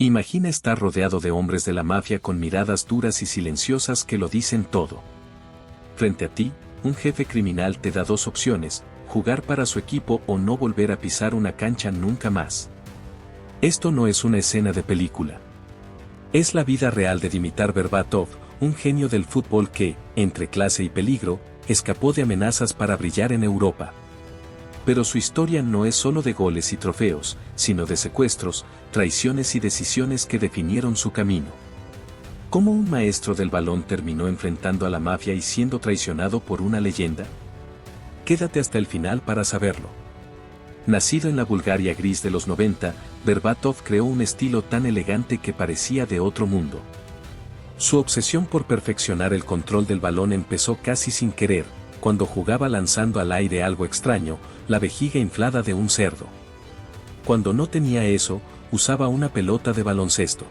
Imagina estar rodeado de hombres de la mafia con miradas duras y silenciosas que lo dicen todo. Frente a ti, un jefe criminal te da dos opciones: jugar para su equipo o no volver a pisar una cancha nunca más. Esto no es una escena de película. Es la vida real de Dimitar Berbatov, un genio del fútbol que, entre clase y peligro, escapó de amenazas para brillar en Europa. Pero su historia no es solo de goles y trofeos, sino de secuestros, traiciones y decisiones que definieron su camino. ¿Cómo un maestro del balón terminó enfrentando a la mafia y siendo traicionado por una leyenda? Quédate hasta el final para saberlo. Nacido en la Bulgaria gris de los 90, Berbatov creó un estilo tan elegante que parecía de otro mundo. Su obsesión por perfeccionar el control del balón empezó casi sin querer, cuando jugaba lanzando al aire algo extraño, la vejiga inflada de un cerdo. Cuando no tenía eso, usaba una pelota de baloncesto.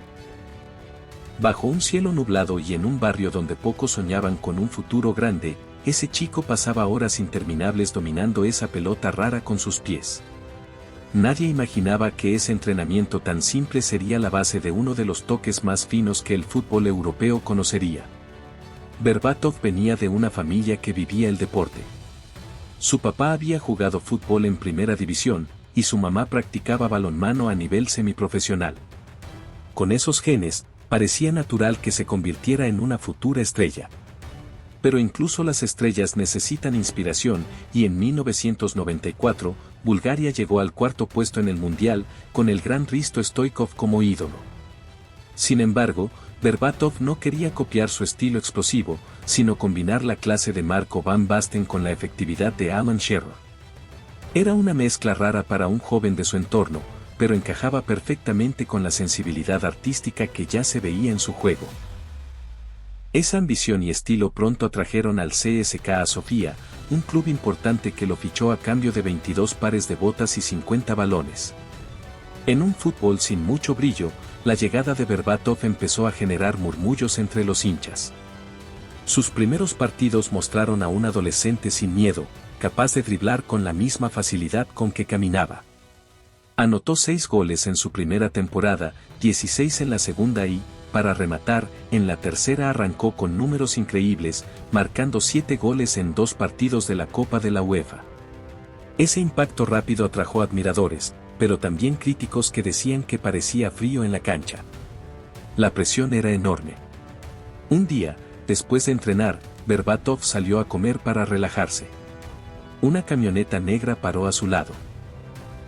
Bajo un cielo nublado y en un barrio donde pocos soñaban con un futuro grande, ese chico pasaba horas interminables dominando esa pelota rara con sus pies. Nadie imaginaba que ese entrenamiento tan simple sería la base de uno de los toques más finos que el fútbol europeo conocería. Berbatov venía de una familia que vivía el deporte. Su papá había jugado fútbol en primera división, y su mamá practicaba balonmano a nivel semiprofesional. Con esos genes, parecía natural que se convirtiera en una futura estrella. Pero incluso las estrellas necesitan inspiración, y en 1994, Bulgaria llegó al cuarto puesto en el Mundial, con el gran Hristo Stoichkov como ídolo. Sin embargo, Berbatov no quería copiar su estilo explosivo, sino combinar la clase de Marco van Basten con la efectividad de Alan Shearer. Era una mezcla rara para un joven de su entorno, pero encajaba perfectamente con la sensibilidad artística que ya se veía en su juego. Esa ambición y estilo pronto atrajeron al CSKA Sofía, un club importante que lo fichó a cambio de 22 pares de botas y 50 balones. En un fútbol sin mucho brillo, la llegada de Berbatov empezó a generar murmullos entre los hinchas. Sus primeros partidos mostraron a un adolescente sin miedo, capaz de driblar con la misma facilidad con que caminaba. Anotó 6 goles en su primera temporada, 16 en la segunda y, para rematar, en la tercera arrancó con números increíbles, marcando 7 goles en 2 partidos de la Copa de la UEFA. Ese impacto rápido atrajo admiradores, pero también críticos que decían que parecía frío en la cancha. La presión era enorme. Un día, después de entrenar, Berbatov salió a comer para relajarse. Una camioneta negra paró a su lado.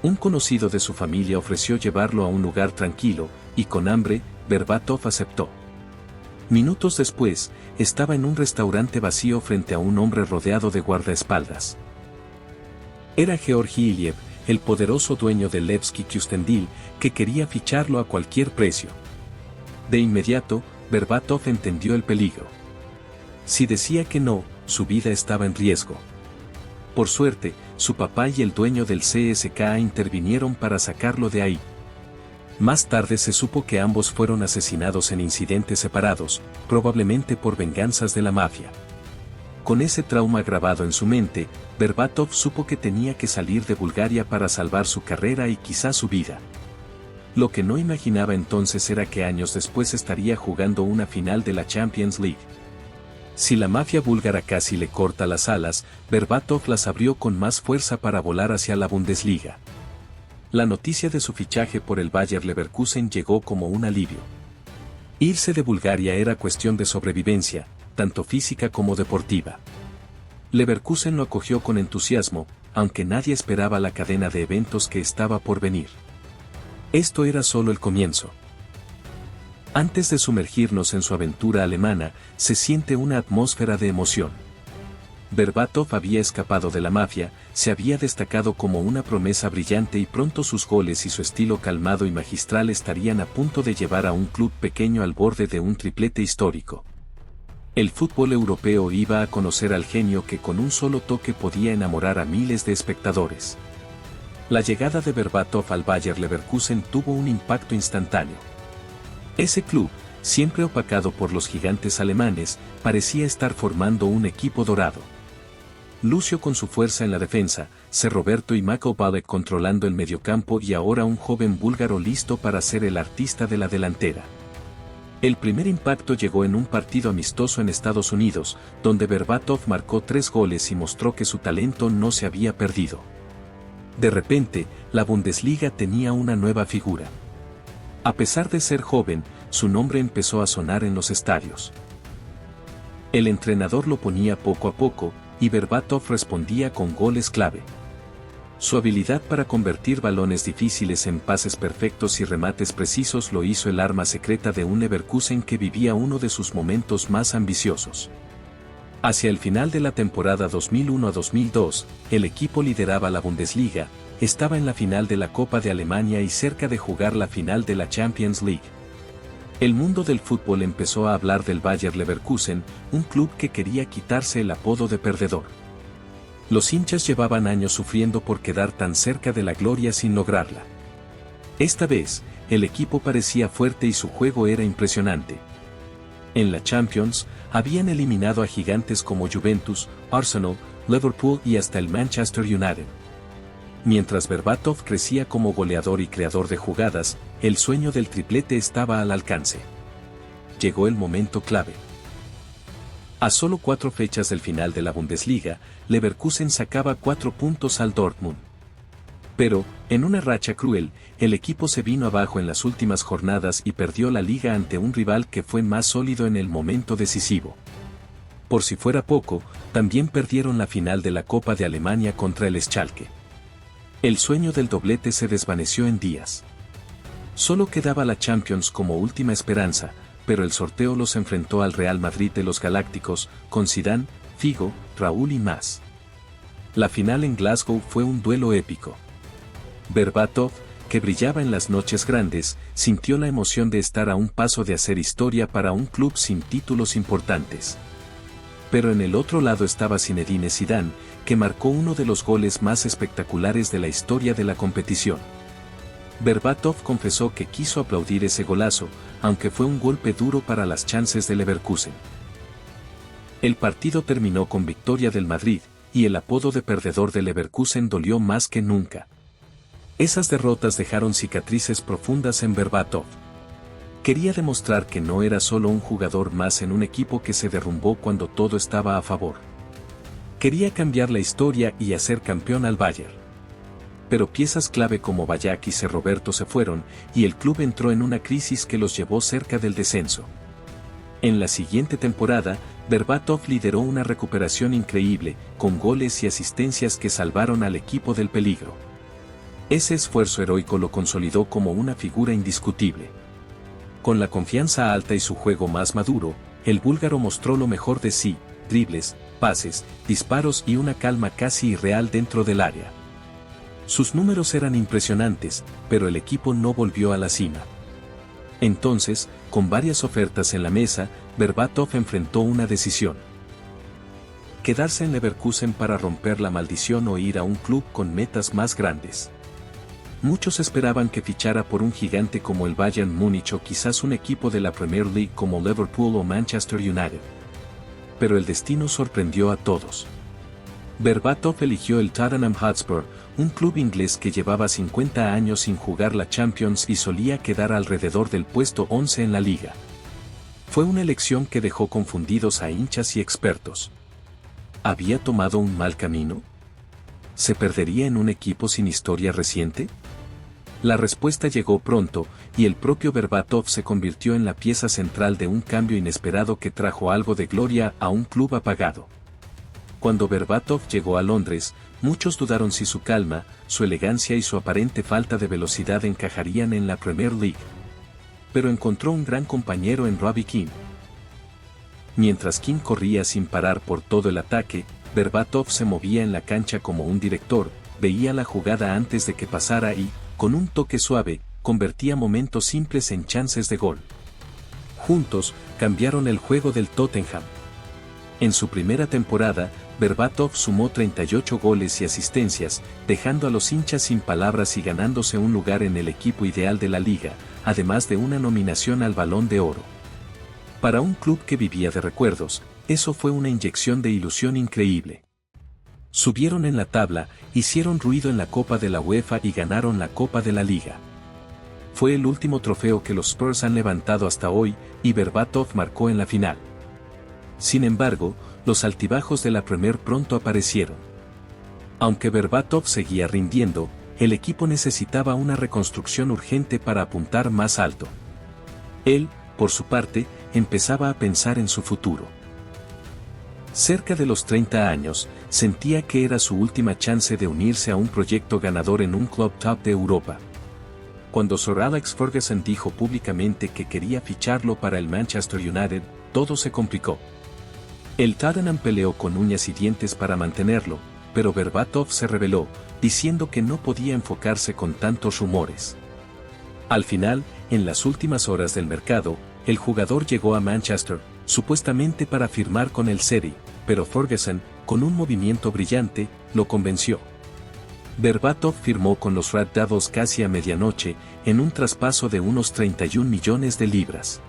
Un conocido de su familia ofreció llevarlo a un lugar tranquilo, y con hambre, Berbatov aceptó. Minutos después, estaba en un restaurante vacío frente a un hombre rodeado de guardaespaldas. Era Georgi Iliev, el poderoso dueño del Levski Kyustendil, que quería ficharlo a cualquier precio. De inmediato, Berbatov entendió el peligro. Si decía que no, su vida estaba en riesgo. Por suerte, su papá y el dueño del CSKA intervinieron para sacarlo de ahí. Más tarde se supo que ambos fueron asesinados en incidentes separados, probablemente por venganzas de la mafia. Con ese trauma grabado en su mente, Berbatov supo que tenía que salir de Bulgaria para salvar su carrera y quizá su vida. Lo que no imaginaba entonces era que años después estaría jugando una final de la Champions League. Si la mafia búlgara casi le corta las alas, Berbatov las abrió con más fuerza para volar hacia la Bundesliga. La noticia de su fichaje por el Bayer Leverkusen llegó como un alivio. Irse de Bulgaria era cuestión de sobrevivencia, tanto física como deportiva. Leverkusen lo acogió con entusiasmo, aunque nadie esperaba la cadena de eventos que estaba por venir. Esto era solo el comienzo. Antes de sumergirnos en su aventura alemana, se siente una atmósfera de emoción. Berbatov había escapado de la mafia, se había destacado como una promesa brillante y pronto sus goles y su estilo calmado y magistral estarían a punto de llevar a un club pequeño al borde de un triplete histórico. El fútbol europeo iba a conocer al genio que con un solo toque podía enamorar a miles de espectadores. La llegada de Berbatov al Bayer Leverkusen tuvo un impacto instantáneo. Ese club, siempre opacado por los gigantes alemanes, parecía estar formando un equipo dorado. Lucio con su fuerza en la defensa, C. Roberto y Mako Balek controlando el mediocampo y ahora un joven búlgaro listo para ser el artista de la delantera. El primer impacto llegó en un partido amistoso en Estados Unidos, donde Berbatov marcó 3 goles y mostró que su talento no se había perdido. De repente, la Bundesliga tenía una nueva figura. A pesar de ser joven, su nombre empezó a sonar en los estadios. El entrenador lo ponía poco a poco, y Berbatov respondía con goles clave. Su habilidad para convertir balones difíciles en pases perfectos y remates precisos lo hizo el arma secreta de un Leverkusen que vivía uno de sus momentos más ambiciosos. Hacia el final de la temporada 2001-2002, el equipo lideraba la Bundesliga, estaba en la final de la Copa de Alemania y cerca de jugar la final de la Champions League. El mundo del fútbol empezó a hablar del Bayer Leverkusen, un club que quería quitarse el apodo de perdedor. Los hinchas llevaban años sufriendo por quedar tan cerca de la gloria sin lograrla. Esta vez, el equipo parecía fuerte y su juego era impresionante. En la Champions, habían eliminado a gigantes como Juventus, Arsenal, Liverpool y hasta el Manchester United. Mientras Berbatov crecía como goleador y creador de jugadas, el sueño del triplete estaba al alcance. Llegó el momento clave. A solo 4 fechas del final de la Bundesliga, Leverkusen sacaba 4 puntos al Dortmund. Pero, en una racha cruel, el equipo se vino abajo en las últimas jornadas y perdió la liga ante un rival que fue más sólido en el momento decisivo. Por si fuera poco, también perdieron la final de la Copa de Alemania contra el Schalke. El sueño del doblete se desvaneció en días. Solo quedaba la Champions como última esperanza, pero el sorteo los enfrentó al Real Madrid de los Galácticos, con Zidane, Figo, Raúl y más. La final en Glasgow fue un duelo épico. Berbatov, que brillaba en las noches grandes, sintió la emoción de estar a un paso de hacer historia para un club sin títulos importantes. Pero en el otro lado estaba Zinedine Zidane, que marcó uno de los goles más espectaculares de la historia de la competición. Berbatov confesó que quiso aplaudir ese golazo, aunque fue un golpe duro para las chances de Leverkusen. El partido terminó con victoria del Madrid, y el apodo de perdedor de Leverkusen dolió más que nunca. Esas derrotas dejaron cicatrices profundas en Berbatov. Quería demostrar que no era solo un jugador más en un equipo que se derrumbó cuando todo estaba a favor. Quería cambiar la historia y hacer campeón al Bayern. Pero piezas clave como Ballack y C. Roberto se fueron, y el club entró en una crisis que los llevó cerca del descenso. En la siguiente temporada, Berbatov lideró una recuperación increíble, con goles y asistencias que salvaron al equipo del peligro. Ese esfuerzo heroico lo consolidó como una figura indiscutible. Con la confianza alta y su juego más maduro, el búlgaro mostró lo mejor de sí, dribles, pases, disparos y una calma casi irreal dentro del área. Sus números eran impresionantes, pero el equipo no volvió a la cima. Entonces, con varias ofertas en la mesa, Berbatov enfrentó una decisión. Quedarse en Leverkusen para romper la maldición o ir a un club con metas más grandes. Muchos esperaban que fichara por un gigante como el Bayern Múnich o quizás un equipo de la Premier League como Liverpool o Manchester United. Pero el destino sorprendió a todos. Berbatov eligió el Tottenham Hotspur, un club inglés que llevaba 50 años sin jugar la Champions y solía quedar alrededor del puesto 11 en la liga. Fue una elección que dejó confundidos a hinchas y expertos. ¿Había tomado un mal camino? ¿Se perdería en un equipo sin historia reciente? La respuesta llegó pronto, y el propio Berbatov se convirtió en la pieza central de un cambio inesperado que trajo algo de gloria a un club apagado. Cuando Berbatov llegó a Londres, muchos dudaron si su calma, su elegancia y su aparente falta de velocidad encajarían en la Premier League. Pero encontró un gran compañero en Robbie Keane. Mientras Keane corría sin parar por todo el ataque, Berbatov se movía en la cancha como un director, veía la jugada antes de que pasara y, con un toque suave, convertía momentos simples en chances de gol. Juntos, cambiaron el juego del Tottenham. En su primera temporada, Berbatov sumó 38 goles y asistencias, dejando a los hinchas sin palabras y ganándose un lugar en el equipo ideal de la liga, además de una nominación al Balón de Oro. Para un club que vivía de recuerdos, eso fue una inyección de ilusión increíble. Subieron en la tabla, hicieron ruido en la Copa de la UEFA y ganaron la Copa de la Liga. Fue el último trofeo que los Spurs han levantado hasta hoy, y Berbatov marcó en la final. Sin embargo, los altibajos de la Premier pronto aparecieron. Aunque Berbatov seguía rindiendo, el equipo necesitaba una reconstrucción urgente para apuntar más alto. Él, por su parte, empezaba a pensar en su futuro. Cerca de los 30 años, sentía que era su última chance de unirse a un proyecto ganador en un club top de Europa. Cuando Sir Alex Ferguson dijo públicamente que quería ficharlo para el Manchester United, todo se complicó. El Tottenham peleó con uñas y dientes para mantenerlo, pero Berbatov se rebeló, diciendo que no podía enfocarse con tantos rumores. Al final, en las últimas horas del mercado, el jugador llegó a Manchester, supuestamente para firmar con el City, pero Ferguson, con un movimiento brillante, lo convenció. Berbatov firmó con los Red Devils casi a medianoche, en un traspaso de unos 31 millones de libras.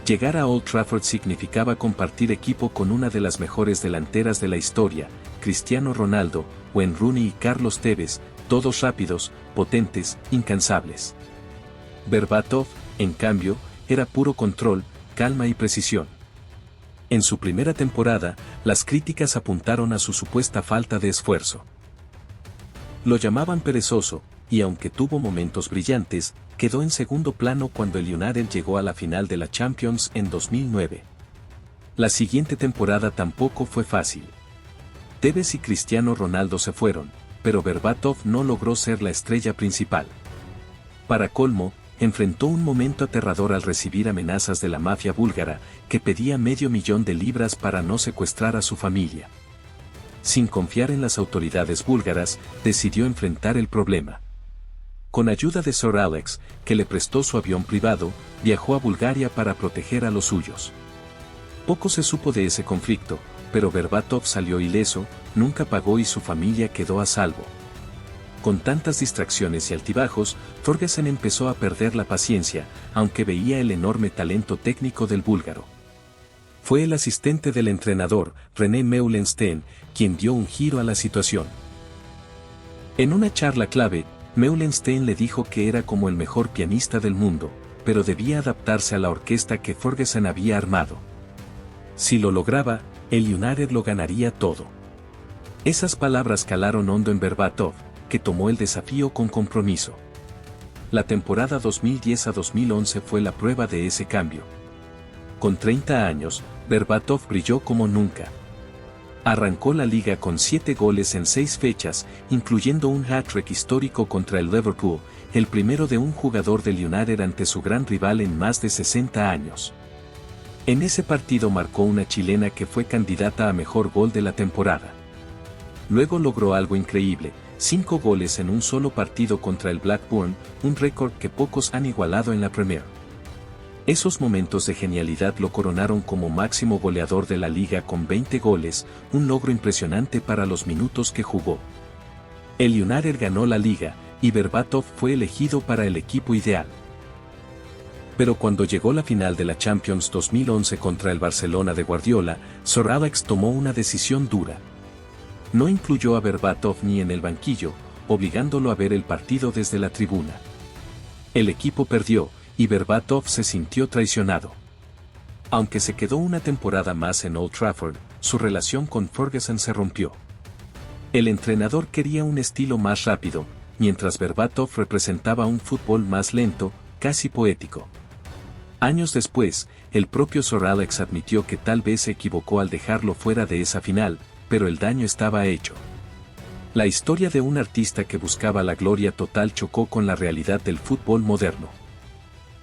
Llegar a Old Trafford significaba compartir equipo con una de las mejores delanteras de la historia, Cristiano Ronaldo, Wayne Rooney y Carlos Tevez, todos rápidos, potentes, incansables. Berbatov, en cambio, era puro control, calma y precisión. En su primera temporada, las críticas apuntaron a su supuesta falta de esfuerzo. Lo llamaban perezoso, y aunque tuvo momentos brillantes, quedó en segundo plano cuando el United llegó a la final de la Champions en 2009. La siguiente temporada tampoco fue fácil. Tevez y Cristiano Ronaldo se fueron, pero Berbatov no logró ser la estrella principal. Para colmo, enfrentó un momento aterrador al recibir amenazas de la mafia búlgara, que pedía $500,000 para no secuestrar a su familia. Sin confiar en las autoridades búlgaras, decidió enfrentar el problema. Con ayuda de Sir Alex, que le prestó su avión privado, viajó a Bulgaria para proteger a los suyos. Poco se supo de ese conflicto, pero Berbatov salió ileso, nunca pagó y su familia quedó a salvo. Con tantas distracciones y altibajos, Ferguson empezó a perder la paciencia, aunque veía el enorme talento técnico del búlgaro. Fue el asistente del entrenador, René Meulensteen, quien dio un giro a la situación. En una charla clave, Meulensteen le dijo que era como el mejor pianista del mundo, pero debía adaptarse a la orquesta que Ferguson había armado. Si lo lograba, el United lo ganaría todo. Esas palabras calaron hondo en Berbatov, que tomó el desafío con compromiso. La temporada 2010 a 2011 fue la prueba de ese cambio. Con 30 años, Berbatov brilló como nunca. Arrancó la liga con 7 goles en 6 fechas, incluyendo un hat-trick histórico contra el Liverpool, el primero de un jugador del United ante su gran rival en más de 60 años. En ese partido marcó una chilena que fue candidata a mejor gol de la temporada. Luego logró algo increíble, 5 goles en un solo partido contra el Blackburn, un récord que pocos han igualado en la Premier. Esos momentos de genialidad lo coronaron como máximo goleador de la liga con 20 goles, un logro impresionante para los minutos que jugó. El United ganó la liga, y Berbatov fue elegido para el equipo ideal. Pero cuando llegó la final de la Champions 2011 contra el Barcelona de Guardiola, Sir Alex tomó una decisión dura. No incluyó a Berbatov ni en el banquillo, obligándolo a ver el partido desde la tribuna. El equipo perdió, y Berbatov se sintió traicionado. Aunque se quedó una temporada más en Old Trafford, su relación con Ferguson se rompió. El entrenador quería un estilo más rápido, mientras Berbatov representaba un fútbol más lento, casi poético. Años después, el propio Sir Alex admitió que tal vez se equivocó al dejarlo fuera de esa final, pero el daño estaba hecho. La historia de un artista que buscaba la gloria total chocó con la realidad del fútbol moderno.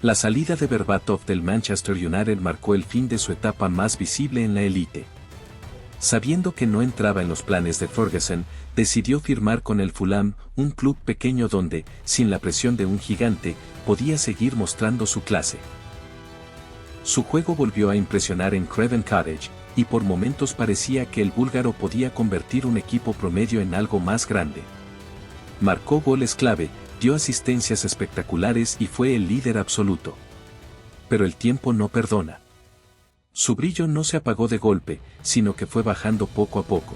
La salida de Berbatov del Manchester United marcó el fin de su etapa más visible en la élite. Sabiendo que no entraba en los planes de Ferguson, decidió firmar con el Fulham, un club pequeño donde, sin la presión de un gigante, podía seguir mostrando su clase. Su juego volvió a impresionar en Craven Cottage, y por momentos parecía que el búlgaro podía convertir un equipo promedio en algo más grande. Marcó goles clave, dio asistencias espectaculares y fue el líder absoluto. Pero el tiempo no perdona. Su brillo no se apagó de golpe, sino que fue bajando poco a poco.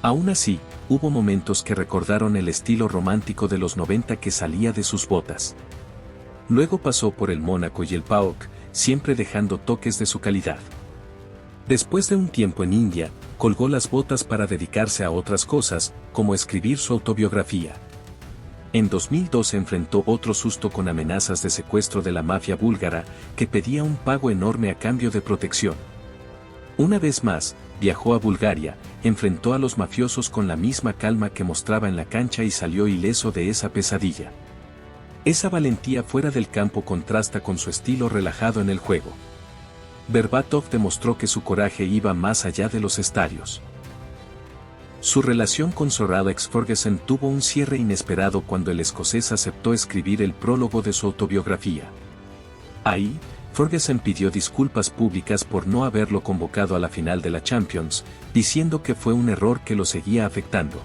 Aún así, hubo momentos que recordaron el estilo romántico de los 90 que salía de sus botas. Luego pasó por el Mónaco y el PAOK, siempre dejando toques de su calidad. Después de un tiempo en India, colgó las botas para dedicarse a otras cosas, como escribir su autobiografía. En 2002 enfrentó otro susto con amenazas de secuestro de la mafia búlgara, que pedía un pago enorme a cambio de protección. Una vez más, viajó a Bulgaria, enfrentó a los mafiosos con la misma calma que mostraba en la cancha y salió ileso de esa pesadilla. Esa valentía fuera del campo contrasta con su estilo relajado en el juego. Berbatov demostró que su coraje iba más allá de los estadios. Su relación con Sir Alex Ferguson tuvo un cierre inesperado cuando el escocés aceptó escribir el prólogo de su autobiografía. Ahí, Ferguson pidió disculpas públicas por no haberlo convocado a la final de la Champions, diciendo que fue un error que lo seguía afectando.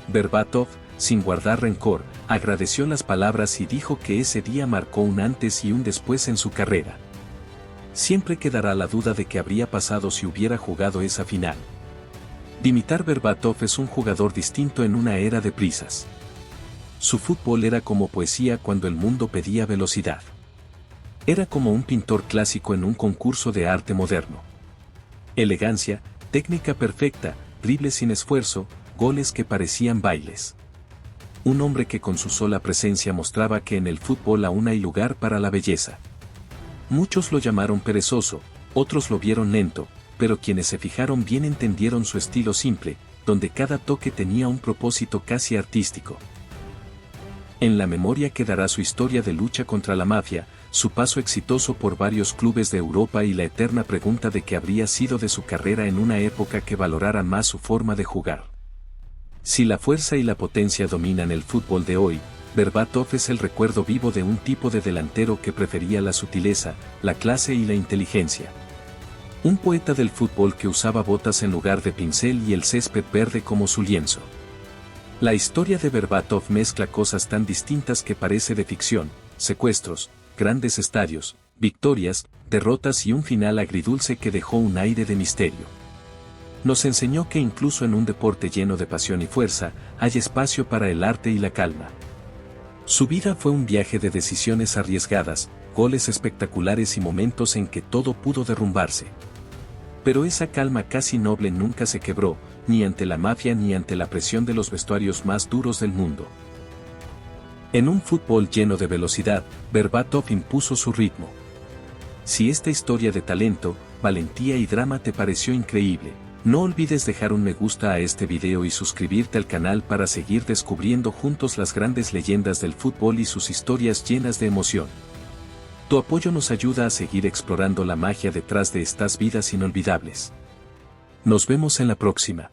Berbatov, sin guardar rencor, agradeció las palabras y dijo que ese día marcó un antes y un después en su carrera. Siempre quedará la duda de qué habría pasado si hubiera jugado esa final. Dimitar Berbatov es un jugador distinto en una era de prisas. Su fútbol era como poesía cuando el mundo pedía velocidad. Era como un pintor clásico en un concurso de arte moderno. Elegancia, técnica perfecta, dribles sin esfuerzo, goles que parecían bailes. Un hombre que con su sola presencia mostraba que en el fútbol aún hay lugar para la belleza. Muchos lo llamaron perezoso, otros lo vieron lento, pero quienes se fijaron bien entendieron su estilo simple, donde cada toque tenía un propósito casi artístico. En la memoria quedará su historia de lucha contra la mafia, su paso exitoso por varios clubes de Europa y la eterna pregunta de qué habría sido de su carrera en una época que valorara más su forma de jugar. Si la fuerza y la potencia dominan el fútbol de hoy, Berbatov es el recuerdo vivo de un tipo de delantero que prefería la sutileza, la clase y la inteligencia. Un poeta del fútbol que usaba botas en lugar de pincel y el césped verde como su lienzo. La historia de Berbatov mezcla cosas tan distintas que parece de ficción: secuestros, grandes estadios, victorias, derrotas y un final agridulce que dejó un aire de misterio. Nos enseñó que incluso en un deporte lleno de pasión y fuerza, hay espacio para el arte y la calma. Su vida fue un viaje de decisiones arriesgadas, goles espectaculares y momentos en que todo pudo derrumbarse. Pero esa calma casi noble nunca se quebró, ni ante la mafia ni ante la presión de los vestuarios más duros del mundo. En un fútbol lleno de velocidad, Berbatov impuso su ritmo. Si esta historia de talento, valentía y drama te pareció increíble, no olvides dejar un me gusta a este video y suscribirte al canal para seguir descubriendo juntos las grandes leyendas del fútbol y sus historias llenas de emoción. Tu apoyo nos ayuda a seguir explorando la magia detrás de estas vidas inolvidables. Nos vemos en la próxima.